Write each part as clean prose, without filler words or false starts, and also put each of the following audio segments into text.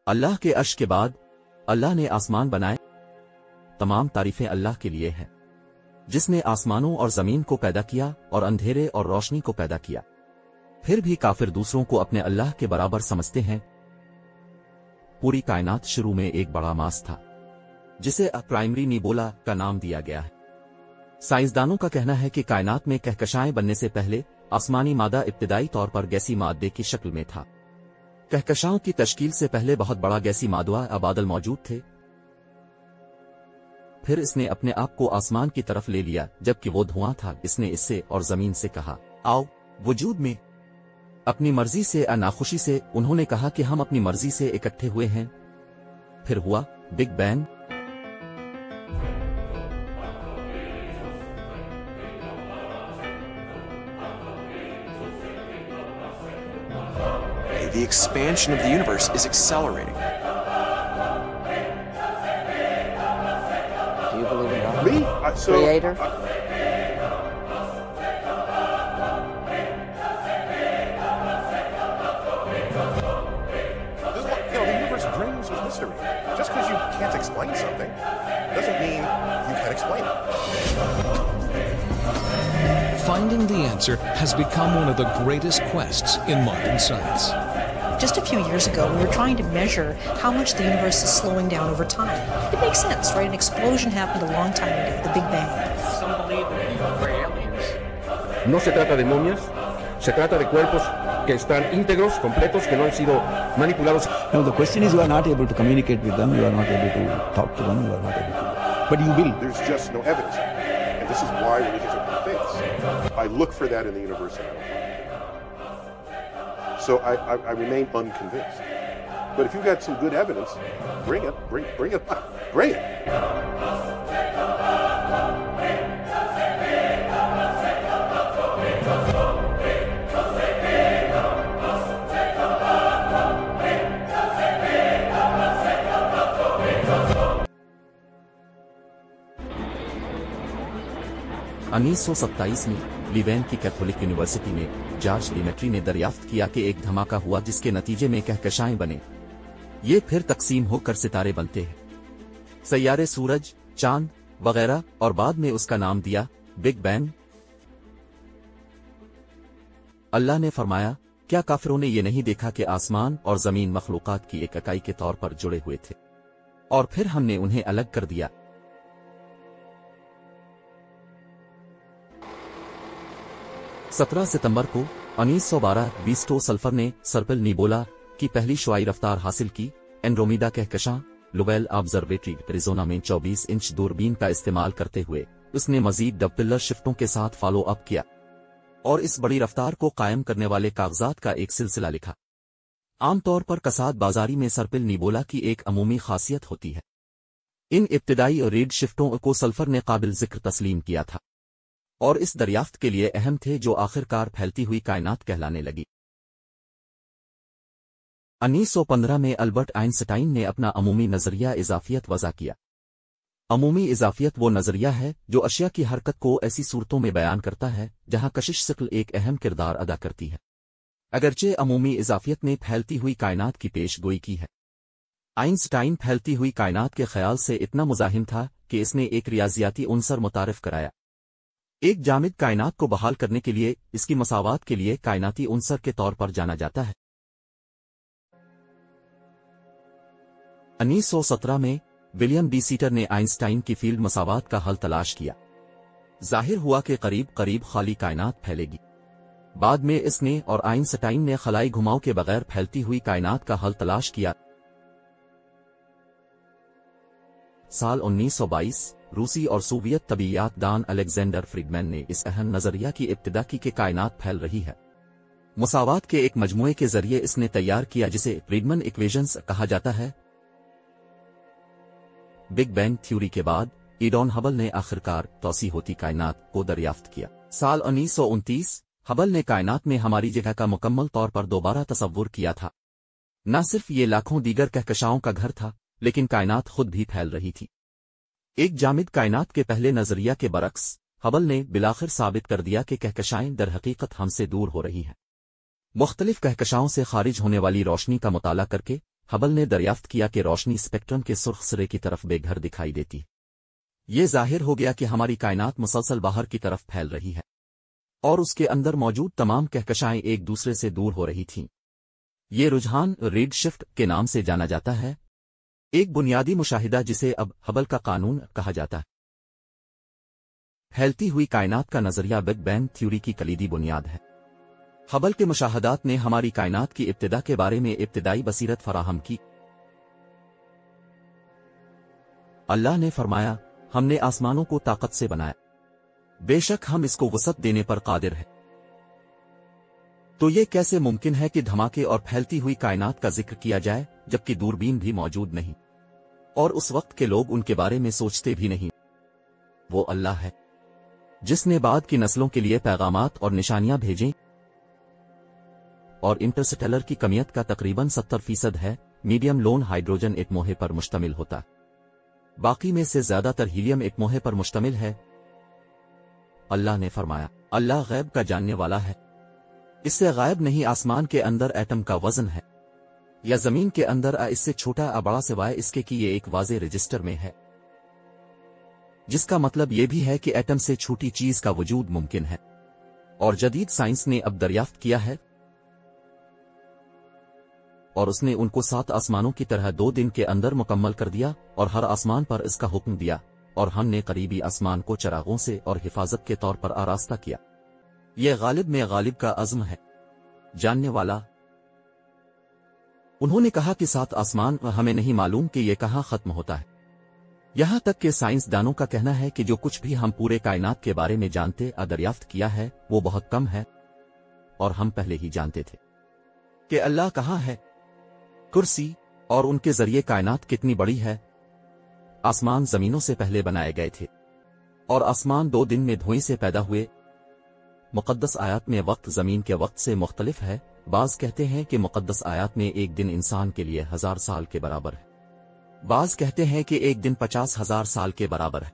اللہ کے अर्श के बाद اللہ ने आसमान बनाए। तमाम तारीफें अल्लाह के लिए हैं, जिसने आसमानों और जमीन को पैदा किया और अंधेरे और रोशनी को पैदा किया। फिर भी काफिर दूसरों को अपने अल्लाह के बराबर समझते हैं। पूरी कायनात शुरू में एक बड़ा मास था, जिसे प्राइमरी निबोला का नाम दिया गया है। साइंसदानों का कहना है कि कायनात में कहकशाएं बनने से पहले आसमानी मादा इब्तिदाई तौर पर गैसी मादे की शक्ल में था। कहकशाओं की तश्कील से पहले बहुत बड़ा गैसी मादवा बादल मौजूद थे। फिर इसने अपने आप को आसमान की तरफ ले लिया, जबकि वो धुआं था। इसने इससे और जमीन से कहा, आओ वजूद में। अपनी मर्जी से या नाखुशी से उन्होंने कहा कि हम अपनी मर्जी से इकट्ठे हुए हैं। फिर हुआ big bang. The expansion of the universe is accelerating. Do you believe in God? Me? Creator? The universe brings with mystery. Just because you can't explain something doesn't mean you can explain it. Finding the answer has become one of the greatest quests in modern science. Just a few years ago, we were trying to measure how much the universe is slowing down over time. It makes sense, right? An explosion happened a long time ago, the Big Bang. Some believe that we're aliens. No se trata de momias, se trata de cuerpos que están íntegros, completos, que no han sido manipulados. No, the question is, you are not able to communicate with them, you are not able to talk to them, you are not able to. But you will. There's just no evidence. And this is why religions are faiths. I look for that in the universe and I don't find it. So I remain unconvinced. But if you've got some good evidence, bring it, bring it, bring it. उन्नीस सौ 27 में लीवेन की Catholic university में George लेमेट्री ने दरियाफ्त किया कि एक धमाका हुआ जिसके नतीजे में कहकशाएं बने। ये फिर तकसीम होकर सितारे बनते हैं, सैयारे, सूरज, चांद वगैरह, और बाद में उसका नाम दिया बिग बैंग। अल्लाह ने फरमाया, क्या काफिरों ने ये नहीं देखा कि आसमान और जमीन मखलूकात की एक इकाई के तौर पर जुड़े हुए थे और फिर हमने उन्हें अलग कर दिया। 17 सितंबर को 1912 बीस्टो सल्फर ने सर्पिल निबोला की पहली शुआई रफ्तार हासिल की। एंड्रोमीडा कहकशां लोवेल ऑब्जर्वेटरी एरिज़ोना में 24 इंच दूरबीन का इस्तेमाल करते हुए उसने मजीद डबपिलर शिफ्टों के साथ फॉलो अप किया और इस बड़ी रफ्तार को कायम करने वाले कागजात का एक सिलसिला लिखा। आमतौर पर कसाद बाजारी में सर्पिल निबोला की एक अमूमी खासियत होती है। इन इब्तिदाई रीड शिफ्टों को सल्फर ने काबिल जिक्र तस्लीम किया था और इस दरियाफ्त के लिए अहम थे, जो आखिरकार फैलती हुई कायनात कहलाने लगी। 1915 में अल्बर्ट आइंस्टाइन ने अपना अमूमी नजरिया इजाफियत वज़ा किया। अमूमी इजाफियत वो नजरिया है जो अशिया की हरकत को ऐसी सूरतों में बयान करता है जहां कशिश शिक्ल एक अहम किरदार अदा करती है। अगरचे अमूमी इजाफियत ने फैलती हुई कायनात की पेशगोई की है, आइंस्टाइन फैलती हुई कायनात के ख्याल से इतना मुजाहिम था कि इसने एक रियाजियाती उनसर मुतारिफ कराया। एक जामिद कायनात को बहाल करने के लिए इसकी मसावात के लिए कायनाती उनसर के तौर पर जाना जाता है। 1917 में विलियम डी सीटर ने आइंस्टाइन की फील्ड मसावात का हल तलाश किया। जाहिर हुआ कि करीब करीब खाली कायनात फैलेगी। बाद में इसने और आइंस्टाइन ने खलाई घुमाव के बगैर फैलती हुई कायनात का हल तलाश किया। साल 1922 रूसी और सोवियत तबीयात दान अलेक्जेंडर फ्रीडमैन ने इस अहम नजरिया की इब्तिदा की कि कायनात फैल रही है। मुसावात के एक मजमुए के जरिए इसने तैयार किया जिसे फ्रीडमैन इक्वेशंस कहा जाता है। बिग बैंग थ्योरी के बाद ईडॉन हबल ने आखिरकार तौसी होती कायनात को दरियाफ्त किया। साल 1929 हबल ने कायनात में हमारी जगह का मुकम्मल तौर पर दोबारा तसव्वुर किया था। न सिर्फ ये लाखों दीगर कहकशाओं का घर था, लेकिन कायनात खुद भी फैल रही थी। एक जामिद कायनात के पहले नजरिया के बरक्स हबल ने बिलाखिर साबित कर दिया कि कहकशाएं दर हकीकत हमसे दूर हो रही हैं। मुख्तलिफ कहकशाओं से खारिज होने वाली रोशनी का मुताला करके हबल ने दरियाफ्त किया कि रोशनी स्पेक्ट्रम के सुर्ख सिरे की तरफ बेघर दिखाई देती। ये जाहिर हो गया कि हमारी कायनात मुसलसल बाहर की तरफ फैल रही है और उसके अंदर मौजूद तमाम कहकशाएं एक दूसरे से दूर हो रही थीं। ये रुझान रीड शिफ्ट के नाम से जाना जाता है, एक बुनियादी मुशाहिदा जिसे अब हबल का कानून कहा जाता है। फैलती हुई कायनात का नजरिया बिग बैंग थ्योरी की कलीदी बुनियाद है। हबल के मुशाहदात ने हमारी कायनात की इब्तिदा के बारे में इब्तिदाई बसीरत फराहम की। अल्लाह ने फरमाया, हमने आसमानों को ताकत से बनाया, बेशक हम इसको वसअत देने पर कादिर है। तो ये कैसे मुमकिन है कि धमाके और फैलती हुई कायनात का जिक्र किया जाए जबकि दूरबीन भी मौजूद नहीं और उस वक्त के लोग उनके बारे में सोचते भी नहीं। वो अल्लाह है जिसने बाद की नस्लों के लिए पैगामात और निशानियां भेजें और इंटरस्टेलर की कमियत का तकरीबन 70% है मीडियम लोन हाइड्रोजन एटमोहे पर मुश्तमिल होता, बाकी में से ज्यादातर हीलियम एटमोहे पर मुश्तमिल है। अल्लाह ने फरमाया, अल्लाह गैब का जानने वाला है, इससे गायब नहीं आसमान के अंदर एटम का वजन है या जमीन के अंदर इससे छोटा या बड़ा सिवाय इसके कि ये एक वाज़े रजिस्टर में है, जिसका मतलब ये भी है कि एटम से छोटी चीज का वजूद मुमकिन है। और जदीद साइंस ने अब दरियाफ्त किया है और उसने उनको 7 आसमानों की तरह 2 दिन के अंदर मुकम्मल कर दिया और हर आसमान पर इसका हुक्म दिया और हमने करीबी आसमान को चरागों से और हिफाजत के तौर पर आरास्ता किया। यह गालिब में गालिब का अज़्म है, जानने वाला। उन्होंने कहा कि 7 आसमान हमें नहीं मालूम कि यह कहां खत्म होता है। यहां तक कि साइंसदानों का कहना है कि जो कुछ भी हम पूरे कायनात के बारे में जानते या दरियाफ्त किया है वो बहुत कम है और हम पहले ही जानते थे कि अल्लाह कहां है, कुर्सी और उनके जरिए कायनात कितनी बड़ी है। आसमान जमीनों से पहले बनाए गए थे और आसमान 2 दिन में धुएं से पैदा हुए। मुक़द्दस आयात में वक्त जमीन के वक्त से मुख्तलिफ है। बाज कहते हैं कि मुक़द्दस आयात में एक दिन इंसान के लिए 1000 साल के बराबर है, बाज कहते हैं कि एक दिन 50,000 साल के बराबर है।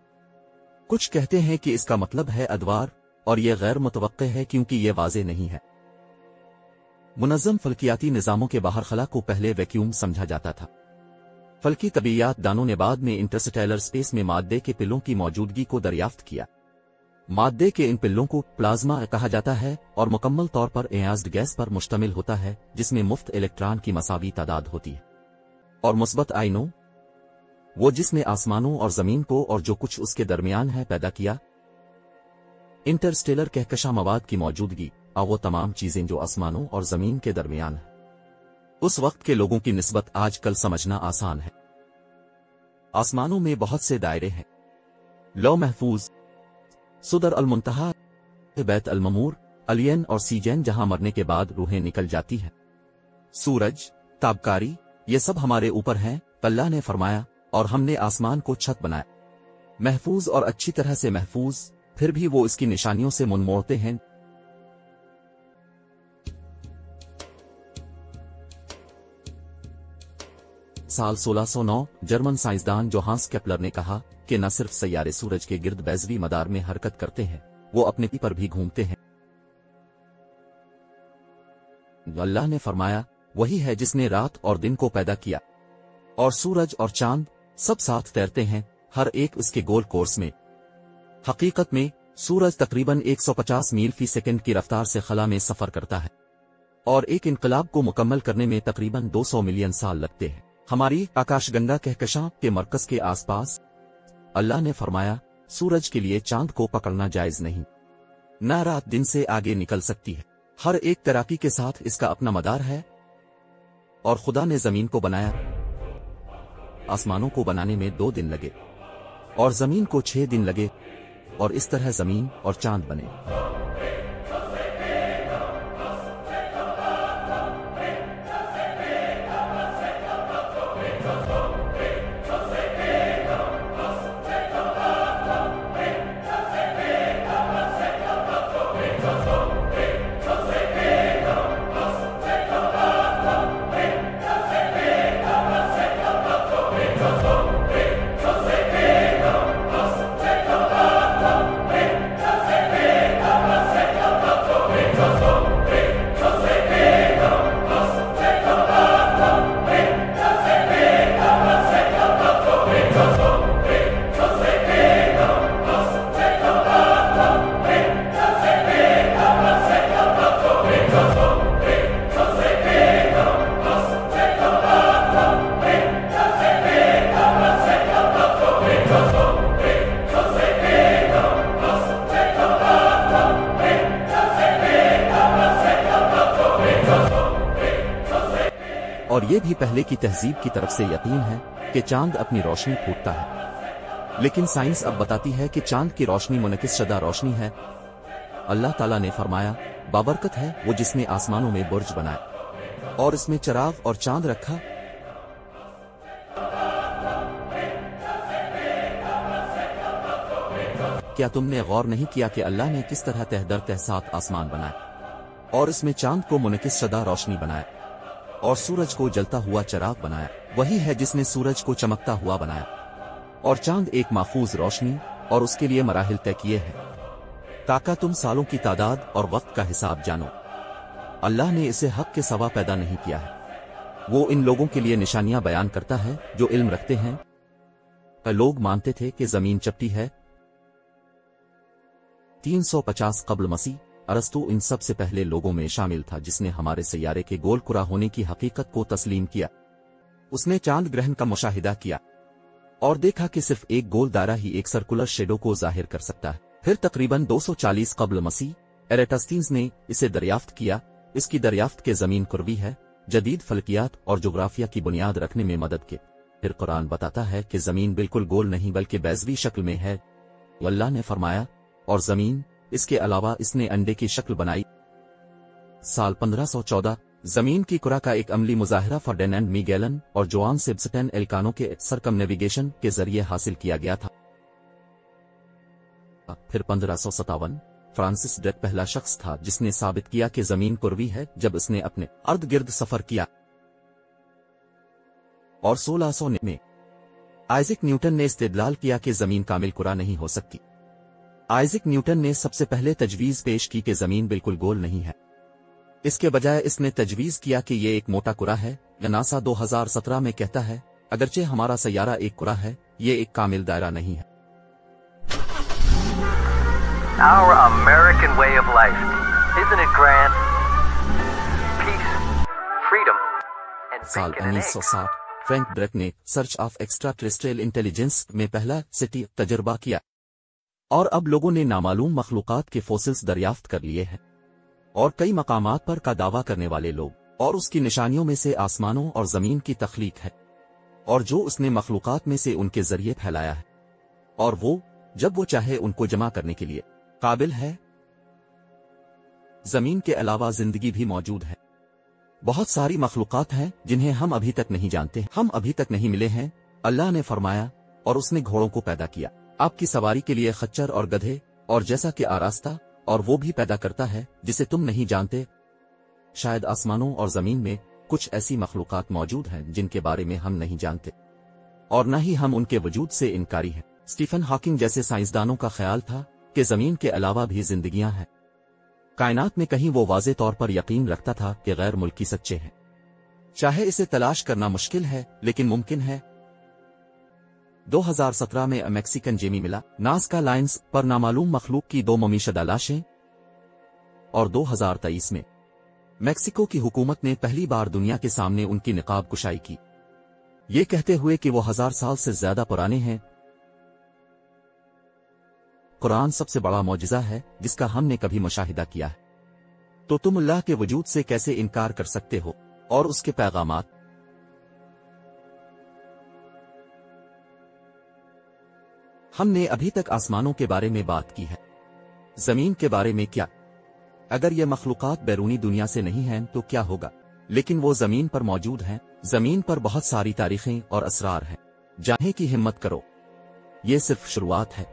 कुछ कहते हैं कि इसका मतलब है अदवार और यह गैर मुतवक्के है क्योंकि यह वाज़े नहीं है। मुनज़्ज़म फल्कियाती निज़ामों के बाहर खला को पहले वैक्यूम समझा जाता था। फल्की तबीयात दानों ने बाद में इंटरस्टेलर स्पेस में माद्दे के पिल्लों की मौजूदगी को दरियाफ्त किया। माद्दे के इन पिल्लों को प्लाज्मा कहा जाता है और मुकम्मल तौर पर एयाज्ड गैस पर मुश्तमिल होता है जिसमें मुफ्त इलेक्ट्रॉन की मसावी तादाद होती है और मुस्बत आयनों, वो जिसने आसमानों और जमीन को और जो कुछ उसके दरमियान है पैदा किया। इंटरस्टेलर कहकशा मवाद की मौजूदगी और वो तमाम चीजें जो आसमानों और जमीन के दरमियान है, उस वक्त के लोगों की निस्बत आजकल समझना आसान है। आसमानों में बहुत से दायरे हैं, लौ महफूज, सुदर अल मुंतहा, बैत अल ममूर, अलियन और सीजैन जहां मरने के बाद रूहें निकल जाती हैं, सूरज, ताबकारी, ये सब हमारे ऊपर हैं। अल्लाह ने फरमाया, और हमने आसमान को छत बनाया, महफूज और अच्छी तरह से महफूज, फिर भी वो इसकी निशानियों से मुंह मोड़ते हैं। साल 1609 जर्मन साइंसदान जोहान्स केपलर ने कहा कि न सिर्फ सैयारे सूरज के गिर्द बैजवी मदार में हरकत करते हैं, वो अपने पर भी घूमते हैं। अल्लाह ने फरमाया, वही है जिसने रात और दिन को पैदा किया और सूरज और चांद सब साथ तैरते हैं, हर एक उसके गोल कोर्स में। हकीकत में सूरज तकरीबन 150 मील फी सेकंड की रफ्तार से खला में सफर करता है और एक इनकलाब को मुकम्मल करने में तकरीबन 200 मिलियन साल लगते हैं। हमारी आकाशगंगा कहकशां के मरकज के आसपास अल्लाह ने फरमाया, सूरज के लिए चांद को पकड़ना जायज नहीं, न रात दिन से आगे निकल सकती है, हर एक तैराकी के साथ इसका अपना मदार है। और खुदा ने जमीन को बनाया, आसमानों को बनाने में 2 दिन लगे और जमीन को 6 दिन लगे और इस तरह जमीन और चांद बने। یہ بھی پہلے کی تہذیب کی طرف سے یقین ہے کہ چاند اپنی روشنی پھوٹتا ہے، لیکن سائنس اب بتاتی ہے کہ چاند کی روشنی منعکس شدہ روشنی ہے۔ اللہ تعالیٰ نے فرمایا، بابرکت ہے وہ جس نے آسمانوں میں برج بنائے اور اس میں چراغ اور چاند رکھا۔ کیا تم نے غور نہیں کیا کہ اللہ نے کس طرح تہ در تہ سات آسمان بنائے اور اس میں چاند کو منعکس شدہ روشنی بنایا اور سورج کو جلتا ہوا چراغ بنایا؟ وہی ہے جس نے سورج کو چمکتا ہوا بنایا اور چاند ایک محفوظ روشنی اور اس کے لیے مراحل طے کیے ہیں تاکہ تم سالوں کی تعداد اور وقت کا حساب جانو۔ اللہ نے اسے حق کے سوا پیدا نہیں کیا ہے، وہ ان لوگوں کے لیے نشانیاں بیان کرتا ہے جو علم رکھتے ہیں۔ لوگ مانتے تھے کہ زمین چپٹی ہے۔ 350 قبل مسیح ارسطو ان سب سے پہلے لوگوں میں شامل تھا جس نے ہمارے سیارے کے گول کرہ ہونے کی حقیقت کو تسلیم کیا۔ اس نے چاند گرہن کا مشاہدہ کیا اور دیکھا کہ صرف ایک گول دائرہ ہی ایک سرکولر شیڈو کو ظاہر کر سکتا ہے۔ پھر تقریباً 240 قبل مسیح ایرٹسطینز نے اسے دریافت کیا۔ اس کی دریافت کے زمین کروی ہے، جدید فلکیات اور جغرافیہ کی بنیاد رکھنے میں مدد کے۔ پھر قرآن بتاتا ہے کہ زمین بالکل گول نہیں بلکہ بیضوی شکل میں ہے۔ اللہ نے فرمایا، اور زمین، اس کے علاوہ اس نے انڈے کی شکل بنائی۔ سال 1514 زمین کی کرہ کا ایک عملی مظاہرہ فرڈینینڈ میگیلن اور جوان سیبسٹین ایلکانو کے سرکم نیویگیشن کے ذریعے حاصل کیا گیا تھا۔ پھر 1557 فرانسس ڈریک پہلا شخص تھا جس نے ثابت کیا کہ زمین کروی ہے جب اس نے اپنے ارد گرد سفر کیا۔ اور 1600 میں آئزک نیوٹن نے استدلال کیا کہ زمین کامل کرہ نہیں ہو سکتی۔ آئزک نیوٹن نے سب سے پہلے تجویز پیش کی کہ زمین بالکل گول نہیں ہے، اس کے بجائے اس نے تجویز کیا کہ یہ ایک موٹا کرہ ہے۔ ناسا 2017 میں کہتا ہے، اگرچہ ہمارا سیارہ ایک کرہ ہے، یہ ایک کامل دائرہ نہیں ہے۔ Our American way of life, isn't it grand? Peace, freedom, and سال bacon and eggs. 1960 Frank Drake نے search of extraterrestrial intelligence میں پہلا سٹی تجربہ کیا، اور اب لوگوں نے نامعلوم مخلوقات کے فوسلز دریافت کر لیے ہیں، اور کئی مقامات پر کا دعویٰ کرنے والے لوگ، اور اس کی نشانیوں میں سے آسمانوں اور زمین کی تخلیق ہے، اور جو اس نے مخلوقات میں سے ان کے ذریعے پھیلایا ہے، اور وہ جب وہ چاہے ان کو جمع کرنے کے لیے قابل ہے۔ زمین کے علاوہ زندگی بھی موجود ہے، بہت ساری مخلوقات ہیں جنہیں ہم ابھی تک نہیں جانتے، ہم ابھی تک نہیں ملے ہیں۔ اللہ نے فرمایا، اور اس نے گھوڑوں کو پیدا کیا آپ کی سواری کے لیے، خچر اور گدھے، اور جیسا کہ آراستہ، اور وہ بھی پیدا کرتا ہے جسے تم نہیں جانتے۔ شاید آسمانوں اور زمین میں کچھ ایسی مخلوقات موجود ہیں جن کے بارے میں ہم نہیں جانتے، اور نہ ہی ہم ان کے وجود سے انکاری ہیں۔ اسٹیفن ہاکنگ جیسے سائنسدانوں کا خیال تھا کہ زمین کے علاوہ بھی زندگیاں ہیں۔ کائنات میں کہیں وہ واضح طور پر یقین رکھتا تھا کہ غیر ملکی سچے ہیں، چاہے اسے تلاش کرنا مشکل ہے لیکن ممکن ہے۔ 2017 میں میکسیکن جیمی ملا نازکا لائنز پر نامعلوم مخلوق کی 2 ممی شدہ لاشیں، اور 2023 میں میکسیکو کی حکومت نے پہلی بار دنیا کے سامنے ان کی نقاب کشائی کی، یہ کہتے ہوئے کہ وہ 1000 سال سے زیادہ پرانے ہیں۔ قرآن سب سے بڑا معجزہ ہے جس کا ہم نے کبھی مشاہدہ کیا ہے، تو تم اللہ کے وجود سے کیسے انکار کر سکتے ہو اور اس کے پیغامات؟ ہم نے ابھی تک آسمانوں کے بارے میں بات کی ہے، زمین کے بارے میں کیا؟ اگر یہ مخلوقات بیرونی دنیا سے نہیں ہیں تو کیا ہوگا؟ لیکن وہ زمین پر موجود ہیں، زمین پر بہت ساری تاریخیں اور اسرار ہیں۔ جاننے کی ہمت کرو، یہ صرف شروعات ہے۔